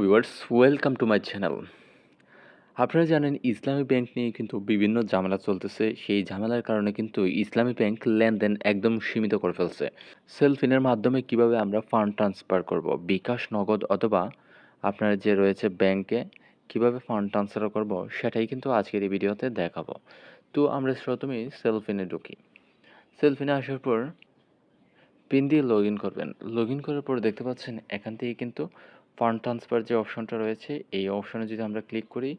Viewers, welcome to my channel. আপনারা জানেন ইসলামী bank নিয়ে কিন্তু বিভিন্ন ঝামেলা চলতেছে। সেই ঝামেলার কারণে কিন্তু ইসলামী ব্যাংক লেনদেন একদম সীমিত করে ফেলছে। সেলফিনের মাধ্যমে কিভাবে আমরা ফান্ড ট্রান্সফার করব, বিকাশ, নগদ অথবা আপনার যে রয়েছে ব্যাংকে কিভাবে ফান্ড ট্রান্সফার করব, সেটাই কিন্তু আজকের এই ভিডিওতে দেখাবো। তো আমরা প্রথমেই সেলফিনে ঢুকি। সেলফিনে আসার পর পিন দিয়ে লগ ইন করবেন। লগ ইন করার পর দেখতে পাচ্ছেন এখান থেকে কিন্তু ফান্ড ট্রান্সফার যে অপশনটা রয়েছে, এই অপশনে যদি আমরা ক্লিক করি,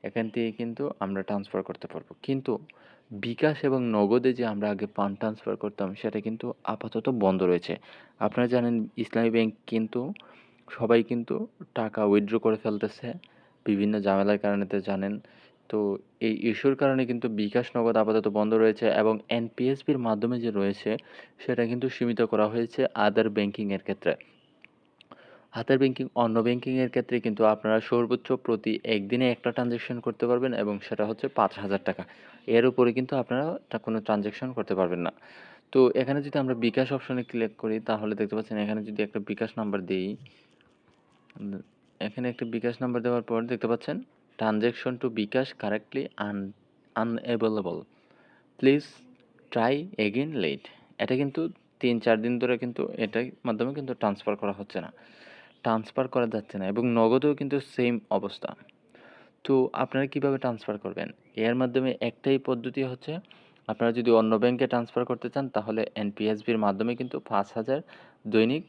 এখান থেকে কিন্তু আমরা ট্রান্সফার করতে পারবো। কিন্তু বিকাশ এবং নগদে যে আমরা আগে ফান্ড ট্রান্সফার করতাম, সেটা কিন্তু আপাতত বন্ধ রয়েছে। আপনারা জানেন ইসলামী ব্যাংক কিন্তু সবাই কিন্তু টাকা উইথড্র করে ফেলতেছে বিভিন্ন ঝামেলার কারণে, তো জানেন। তো এই ইস্যুর কারণে কিন্তু বিকাশ, নগদ আপাতত বন্ধ রয়েছে এবং এনপিএসবির মাধ্যমে যে রয়েছে সেটা কিন্তু সীমিত করা হয়েছে আদার ব্যাংকিংয়ের ক্ষেত্রে। আদার ব্যাংকিং, অন্য ব্যাংকিংয়ের ক্ষেত্রে কিন্তু আপনারা সর্বোচ্চ প্রতি একদিনে একটা ট্রানজ্যাকশন করতে পারবেন এবং সেটা হচ্ছে ৫,০০০ টাকা। এর উপরে কিন্তু আপনারা কোনো ট্রানজ্যাকশন করতে পারবেন না। তো এখানে যদি আমরা বিকাশ অপশনে ক্লিক করি, তাহলে দেখতে পাচ্ছেন এখানে যদি একটা বিকাশ নাম্বার দিই, এখানে একটা বিকাশ নাম্বার দেওয়ার পর দেখতে পাচ্ছেন transaction to bKash correctly unavailable, please try again late. এটা কিন্তু ৩-৪ দিন ধরে কিন্তু এটার মাধ্যমে কিন্তু ট্রান্সফার করা হচ্ছে না, ট্রান্সফার করা যাচ্ছে না এবং নগদেও কিন্তু সেম অবস্থা। তো আপনারা কিভাবে ট্রান্সফার করবেন? এর মাধ্যমে একটাই পদ্ধতি হচ্ছে, আপনারা যদি অন্য ব্যাংকে ট্রান্সফার করতে চান তাহলে এনপিএসবির মাধ্যমে কিন্তু ৫,০০০ দৈনিক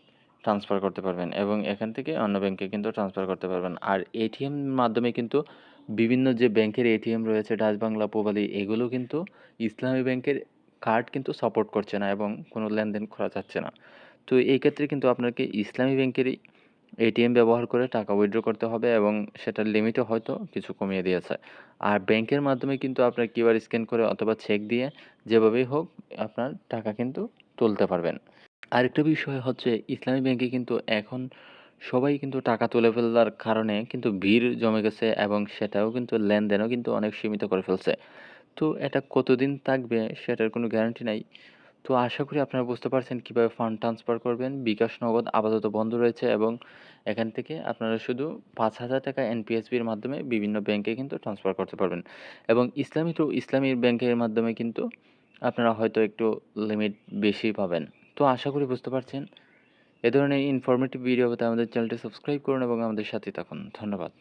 ট্রান্সফার করতে পারবেন এবং এখান থেকে অন্য ব্যাংকে কিন্তু ট্রান্সফার করতে পারবেন। আর এটিএম মাধ্যমে কিন্তু বিভিন্ন যে ব্যাংকের এটিএম রয়েছে, ডাচ বাংলা, পূবালী, এগুলো কিন্তু ইসলামী ব্যাংকের কার্ড কিন্তু সাপোর্ট করছে না এবং কোনো লেনদেন করা যাচ্ছে না। তো এই ক্ষেত্রে কিন্তু আপনাকে ইসলামী ব্যাংকেরই এটিএম ব্যবহার করে টাকা উইথড্র করতে হবে এবং সেটার লিমিটও হয়তো কিছু কমিয়ে দিয়েছে। আর ব্যাংকের মাধ্যমে কিন্তু আপনার কিউআর স্ক্যান করে অথবা চেক দিয়ে যেভাবেই হোক আপনার টাকা কিন্তু তুলতে পারবেন। আরেকটা বিষয় হচ্ছে, ইসলামী ব্যাংকে কিন্তু এখন সবাই কিন্তু টাকা তুলে ফেলার কারণে কিন্তু ভিড় জমে গেছে এবং সেটাও কিন্তু লেনদেনও কিন্তু অনেক সীমিত করে ফেলছে। তো এটা কতদিন থাকবে সেটার কোনো গ্যারান্টি নাই। তো আশা করি আপনারা বুঝতে পারছেন কিভাবে ফান্ড ট্রান্সফার করবেন। বিকাশ, নগদ আপাতত বন্ধ রয়েছে এবং এখান থেকে আপনারা শুধু ৫,০০০ টাকা এনপিএসবির মাধ্যমে বিভিন্ন ব্যাংকে কিন্তু ট্রান্সফার করতে পারবেন এবং ইসলামী ব্যাংকের মাধ্যমে কিন্তু আপনারা হয়তো একটু লিমিট বেশি পাবেন। তো আশা করি বুঝতে পারছেন। এ ধরনের ইনফরমেটিভ ভিডিও পেতে আমাদের চ্যানেলটি সাবস্ক্রাইব করুন এবং আমাদের সাথেই থাকুন। ধন্যবাদ।